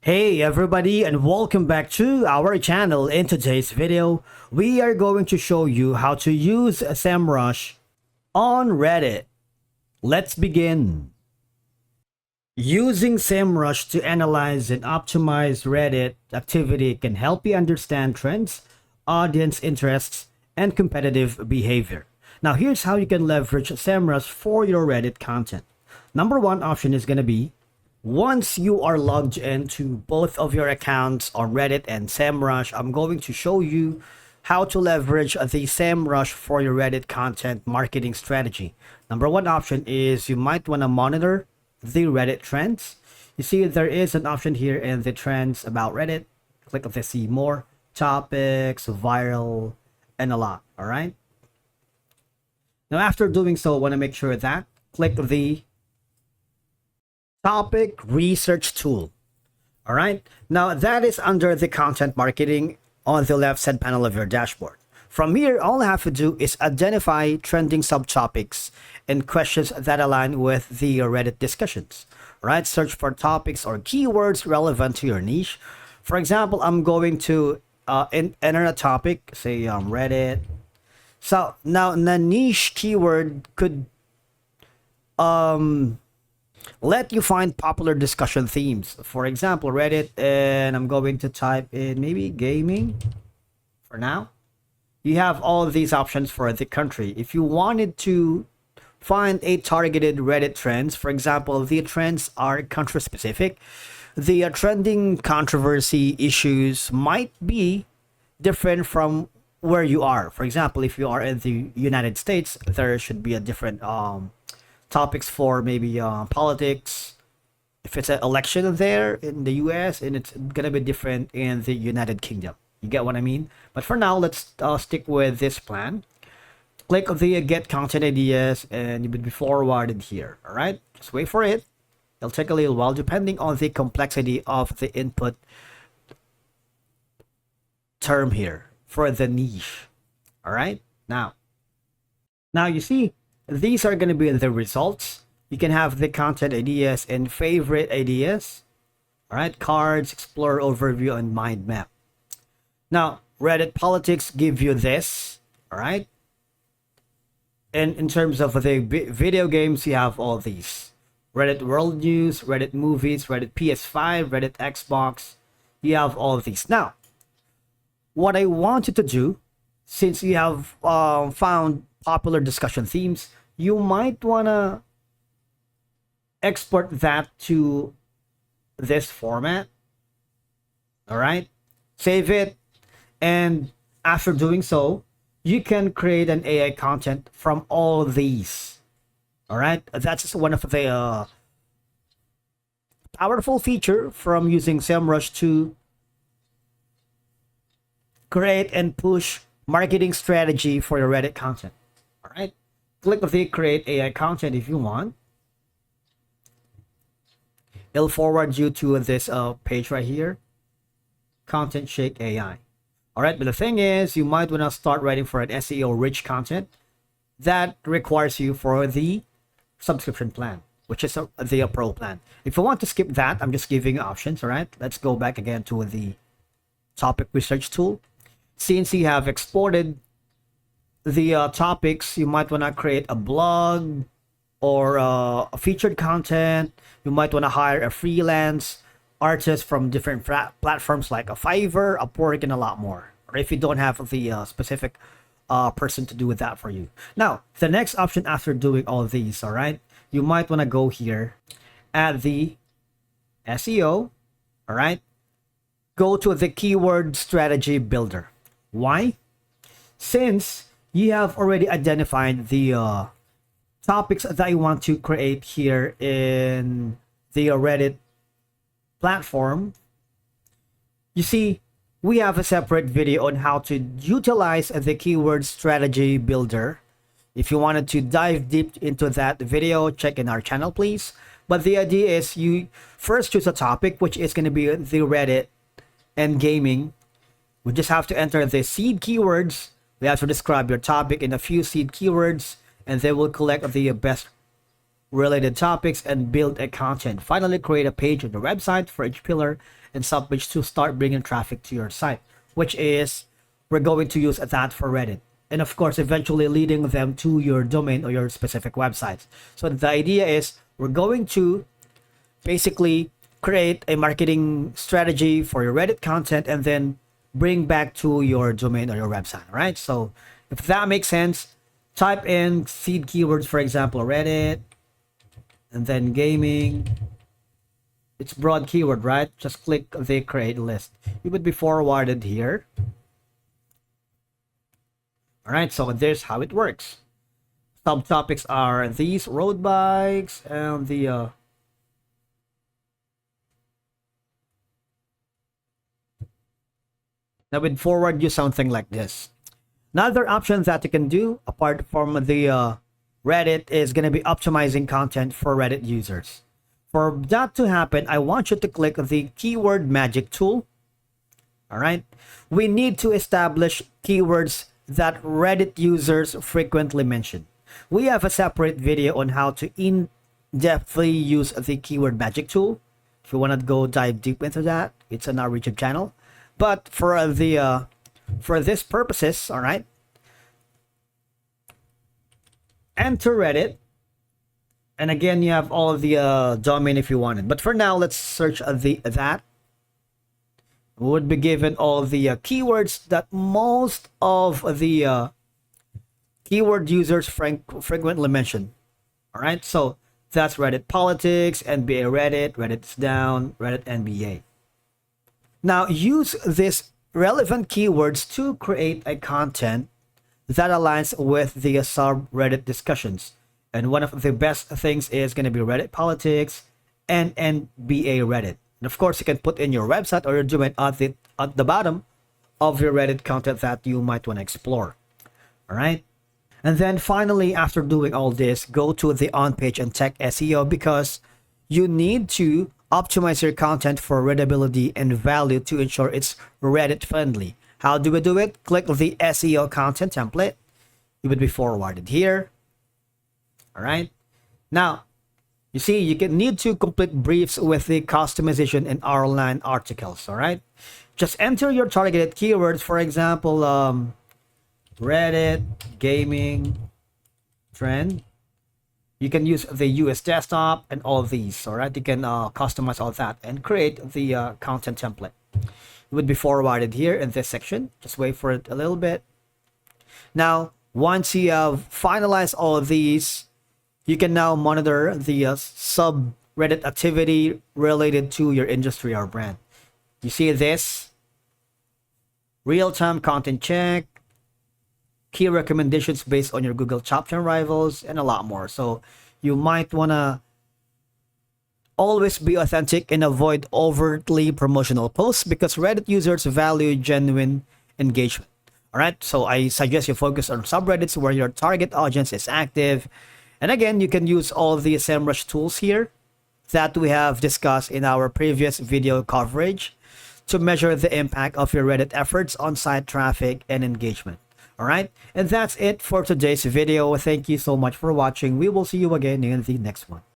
Hey everybody, and welcome back to our channel. In today's video, we are going to show you how to use Semrush on Reddit. Let's begin. Using Semrush to analyze and optimize Reddit activity can help you understand trends, audience interests, and competitive behavior. Now here's how you can leverage Semrush for your Reddit content. Number one option is going to be once you are logged into both of your accounts on Reddit and Semrush, I'm going to show you how to leverage the Semrush for your Reddit content marketing strategy. Number one option is you might want to monitor the Reddit trends. You see there is an option here in the trends about Reddit. Click on the see more, topics, viral, and a lot. All right. Now after doing so, I want to make sure that click the topic research tool. All right, now that is under the content marketing on the left side panel of your dashboard. From here, all I have to do is identify trending subtopics and questions that align with the Reddit discussions. All right, search for topics or keywords relevant to your niche. For example, I'm going to enter a topic, say Reddit. So now the niche keyword could let you find popular discussion themes. For example, Reddit, and I'm going to type in maybe gaming for now. You have all of these options for the country. If you wanted to find a targeted Reddit trends, for example, the trends are country specific. The trending controversy issues might be different from where you are. For example, if you are in the United States, there should be a different topics for maybe politics. If it's an election there in the US, and it's gonna be different in the United Kingdom. You get what I mean? But for now, let's stick with this plan. Click on the get content ideas and you will be forwarded here. All right, just wait for it. It'll take a little while depending on the complexity of the input term here for the niche. All right, now you see these are going to be the results. You can have the content ideas and favorite ideas. All right, cards, explore, overview, and mind map. Now, Reddit politics give you this. All right. And in terms of the video games, you have all these. Reddit world news, Reddit movies, Reddit PS5, Reddit Xbox. You have all of these. Now, what I want you to do, since you have found popular discussion themes, you might want to export that to this format. All right, save it, and after doing so, you can create an AI content from all these. All right, that's just one of the powerful feature from using Semrush to create and push marketing strategy for your Reddit content. All right, click on the create AI content if you want. It'll forward you to this page right here, content shake AI. All right, but the thing is, you might want to start writing for an SEO rich content that requires you for the subscription plan, which is the pro plan. If you want to skip that, I'm just giving you options. All right, let's go back again to the topic research tool. Since you have exported the topics, you might want to create a blog or a featured content. You might want to hire a freelance artist from different platforms like a Fiverr, Upwork, and a lot more. Or if you don't have the specific person to do with that for you. Now, the next option after doing all of these, all right, you might want to go here at the SEO. All right, go to the keyword strategy builder. Why? Since you have already identified the topics that you want to create here in the Reddit platform, you see, we have a separate video on how to utilize the keyword strategy builder. If you wanted to dive deep into that video, check in our channel, please. But the idea is you first choose a topic, which is going to be the Reddit and gaming. We just have to enter the seed keywords. We have to describe your topic in a few seed keywords, and they will collect the best related topics, and build a content. Finally, create a page on your website for each pillar and subpage to start bringing traffic to your site, which is we're going to use that for Reddit. And of course, eventually leading them to your domain or your specific websites. So the idea is we're going to basically create a marketing strategy for your Reddit content and then bring back to your domain or your website, right? So if that makes sense, type in seed keywords, for example, Reddit, and then gaming. It's broad keyword, right? Just click the create list. It would be forwarded here. All right, so there's how it works. Subtopics are these road bikes and the that would forward you something like this. Another option that you can do apart from the Reddit is going to be optimizing content for Reddit users. For that to happen, I want you to click the keyword magic tool. All right. We need to establish keywords that Reddit users frequently mention. We have a separate video on how to in-depthly use the keyword magic tool. If you want to go dive deep into that, it's on our YouTube channel. But for this purposes, all right, enter Reddit. And again, you have all of the domain if you wanted. But for now, let's search that. We would be given all the keywords that most of the keyword users frequently mention. All right, so that's Reddit politics, NBA Reddit, Reddit's down, Reddit NBA. Now use these relevant keywords to create a content that aligns with the subreddit discussions. And one of the best things is going to be Reddit politics and NBA Reddit. And of course, you can put in your website or your domain at the bottom of your Reddit content that you might want to explore. All right. And then finally, after doing all this, go to the on page and check SEO because you need to optimize your content for readability and value to ensure it's Reddit friendly. How do we do it? Click the SEO content template. It would be forwarded here. All right. Now, you see, you can need to complete briefs with the customization and outline articles. All right. Just enter your targeted keywords. For example, Reddit, gaming, trend. You can use the US desktop and all of these. All right. You can customize all that and create the content template. It would be forwarded here in this section. Just wait for it a little bit. Now, once you have finalized all of these, you can now monitor the subreddit activity related to your industry or brand. You see this? Real-time content check, key recommendations based on your Google top 10 rivals, and a lot more. So you might want to always be authentic and avoid overtly promotional posts because Reddit users value genuine engagement. All right, so I suggest you focus on subreddits where your target audience is active. And again, you can use all the Semrush tools here that we have discussed in our previous video coverage to measure the impact of your Reddit efforts on site traffic and engagement. All right, and that's it for today's video. Thank you so much for watching. We will see you again in the next one.